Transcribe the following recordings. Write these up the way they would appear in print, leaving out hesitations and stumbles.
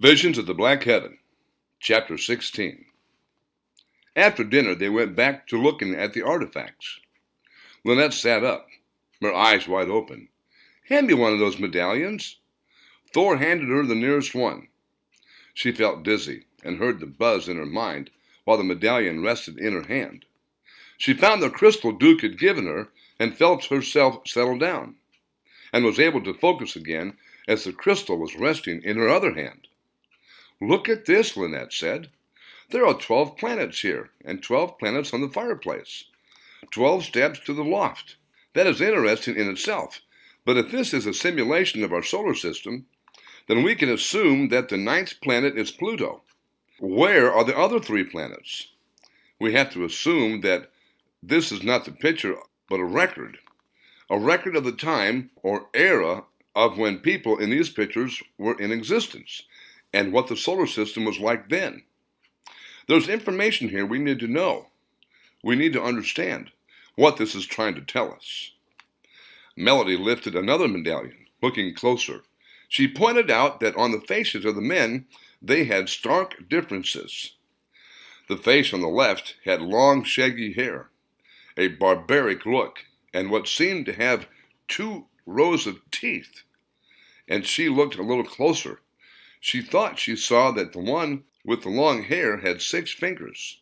Visions of the Black Heaven, Chapter 16. After dinner, they went back to looking at the artifacts. Lynette sat up, her eyes wide open. "Hand me one of those medallions." Thor handed her the nearest one. She felt dizzy and heard the buzz in her mind while the medallion rested in her hand. She found the crystal Duke had given her and felt herself settle down, and was able to focus again as the crystal was resting in her other hand. "Look at this," Lynette said. "There are 12 planets here, and 12 planets on the fireplace. 12 steps to the loft. That is interesting in itself, but if this is a simulation of our solar system, then we can assume that the 9th planet is Pluto. Where are the other 3 planets? We have to assume that this is not the picture, but a record of the time or era of when people in these pictures were in existence, and what the solar system was like then. There's information here we need to know. We need to understand what this is trying to tell us." Melody lifted another medallion, looking closer. She pointed out that on the faces of the men, they had stark differences. The face on the left had long, shaggy hair, a barbaric look, and what seemed to have 2 rows of teeth. And she looked a little closer. She thought she saw that the one with the long hair had 6 fingers.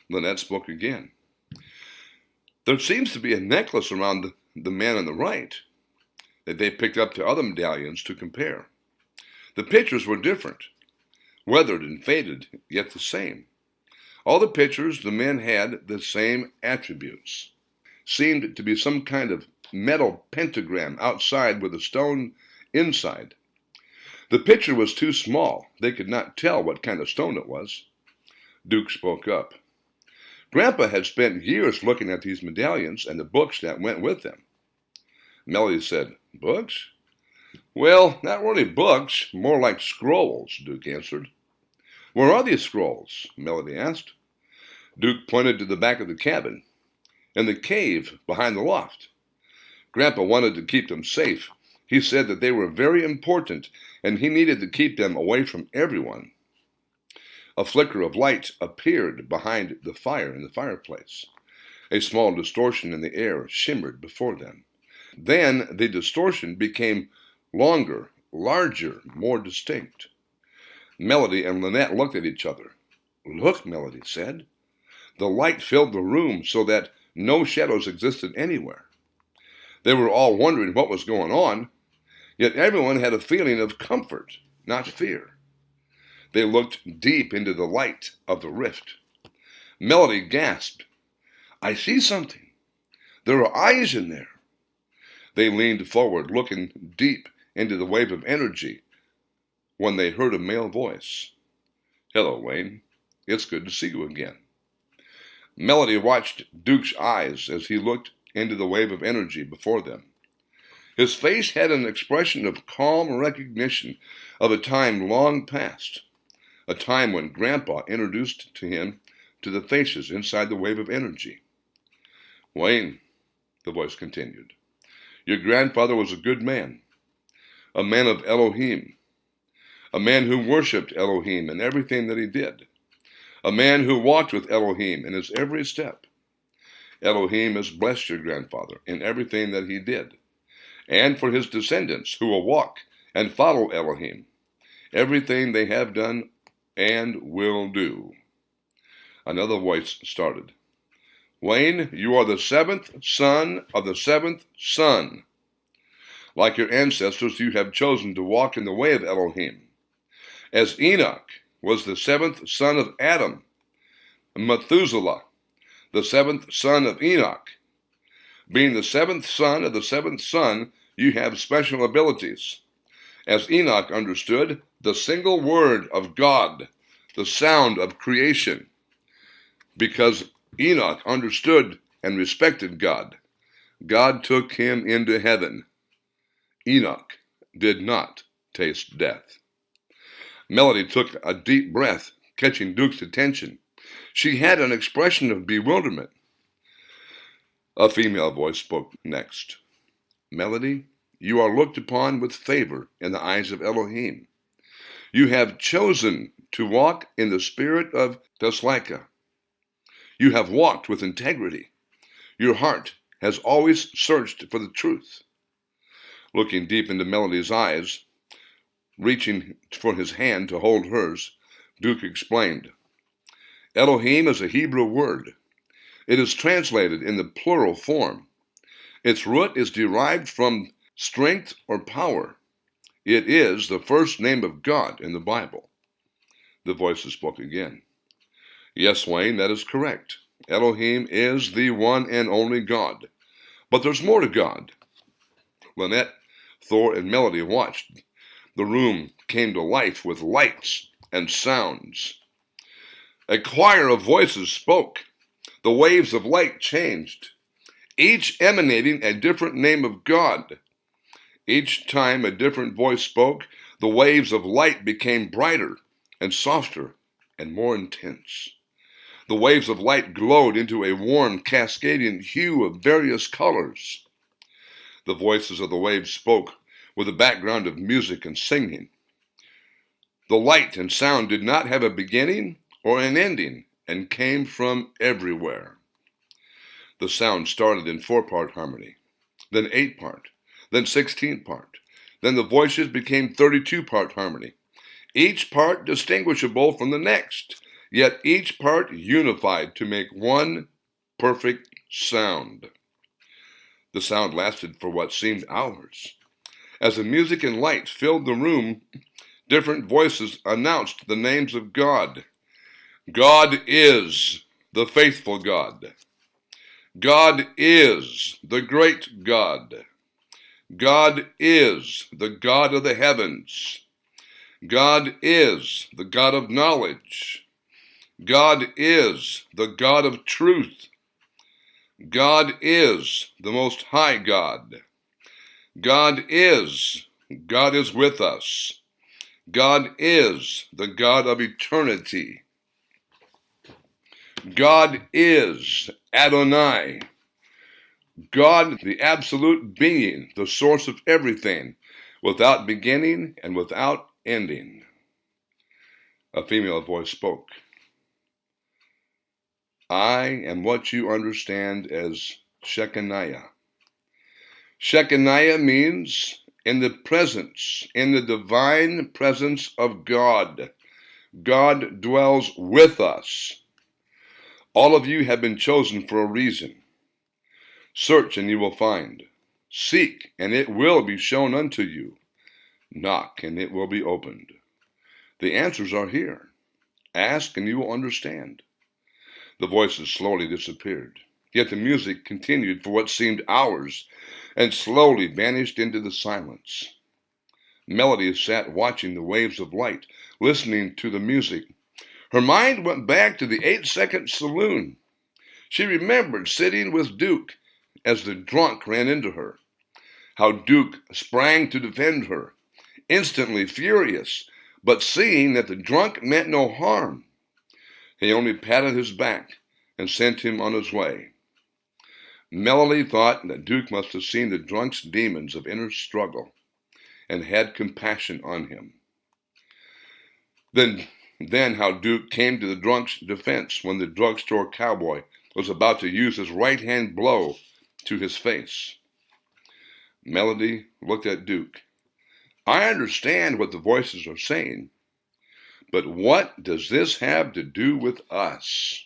Lynette spoke again. "There seems to be a necklace around the man on the right that they picked up the other medallions to compare. The pictures were different, weathered and faded, yet the same. All the pictures, the men had the same attributes. Seemed to be some kind of metal pentagram outside with a stone inside. The picture was too small. They could not tell what kind of stone it was." Duke spoke up. "Grandpa had spent years looking at these medallions and the books that went with them." Melody said, "Books?" "Well, not really books, more like scrolls," Duke answered. "Where are these scrolls?" Melody asked. Duke pointed to the back of the cabin, in the cave behind the loft. Grandpa wanted to keep them safe. He said that they were very important, and he needed to keep them away from everyone. A flicker of light appeared behind the fire in the fireplace. A small distortion in the air shimmered before them. Then the distortion became longer, larger, more distinct. Melody and Lynette looked at each other. "Look," Melody said. The light filled the room so that no shadows existed anywhere. They were all wondering what was going on, yet everyone had a feeling of comfort, not fear. They looked deep into the light of the rift. Melody gasped, "I see something. There are eyes in there." They leaned forward, looking deep into the wave of energy, when they heard a male voice. "Hello, Wayne. It's good to see you again." Melody watched Duke's eyes as he looked into the wave of energy before them. His face had an expression of calm recognition of a time long past, a time when Grandpa introduced to him to the faces inside the wave of energy. "Wayne," the voice continued, "your grandfather was a good man, a man of Elohim, a man who worshipped Elohim in everything that he did, a man who walked with Elohim in his every step. Elohim has blessed your grandfather in everything that he did, and for his descendants who will walk and follow Elohim, everything they have done and will do." Another voice started. "Wayne, you are the 7th son of the 7th son. Like your ancestors, you have chosen to walk in the way of Elohim. As Enoch was the 7th son of Adam, Methuselah, the 7th son of Enoch. Being the 7th son of the 7th son, you have special abilities. As Enoch understood the single word of God, the sound of creation. Because Enoch understood and respected God, God took him into heaven. Enoch did not taste death." Melody took a deep breath, catching Duke's attention. She had an expression of bewilderment. A female voice spoke next. "Melody, you are looked upon with favor in the eyes of Elohim. You have chosen to walk in the spirit of Thessalonica. You have walked with integrity. Your heart has always searched for the truth. Looking deep into Melody's eyes, reaching for his hand to hold hers, Duke explained, Elohim is a Hebrew word. It is translated in the plural form. Its root is derived from strength or power. It is the first name of God in the Bible. The voices spoke again. Yes, Wayne, that is correct. Elohim is the one and only God. But there's more to God. Lynette, Thor, and Melody watched. The room came to life with lights and sounds. A choir of voices spoke. The waves of light changed, each emanating a different name of God. Each time a different voice spoke, the waves of light became brighter and softer and more intense. The waves of light glowed into a warm, cascading hue of various colors. The voices of the waves spoke with a background of music and singing. The light and sound did not have a beginning or an ending and came from everywhere. The sound started in 4-part harmony, then 8-part, then 16-part. Then the voices became 32-part harmony, each part distinguishable from the next, yet each part unified to make one perfect sound. The sound lasted for what seemed hours. As the music and light filled the room, different voices announced the names of God. God is the faithful God. God is the great God. God is the God of the heavens. God is the God of knowledge. God is the God of truth. God is the Most High God. God is with us. God is the God of eternity. God is Adonai. God, the absolute being, the source of everything, without beginning and without ending. A female voice spoke. I am what you understand as Shekinah. Shekinah means in the presence, in the divine presence of God. God dwells with us. All of you have been chosen for a reason. Search and you will find. Seek and it will be shown unto you. Knock and it will be opened. The answers are here. Ask and you will understand. The voices slowly disappeared. Yet the music continued for what seemed hours and slowly vanished into the silence. Melody sat watching the waves of light, listening to the music. Her mind went back to the 8-second saloon. She remembered sitting with Duke as the drunk ran into her. How Duke sprang to defend her, instantly furious, but seeing that the drunk meant no harm. He only patted his back and sent him on his way. Melody thought that Duke must have seen the drunk's demons of inner struggle and had compassion on him. Then how Duke came to the drunk's defense when the drugstore cowboy was about to use his right-hand blow to his face. Melody looked at Duke. I understand what the voices are saying, but what does this have to do with us?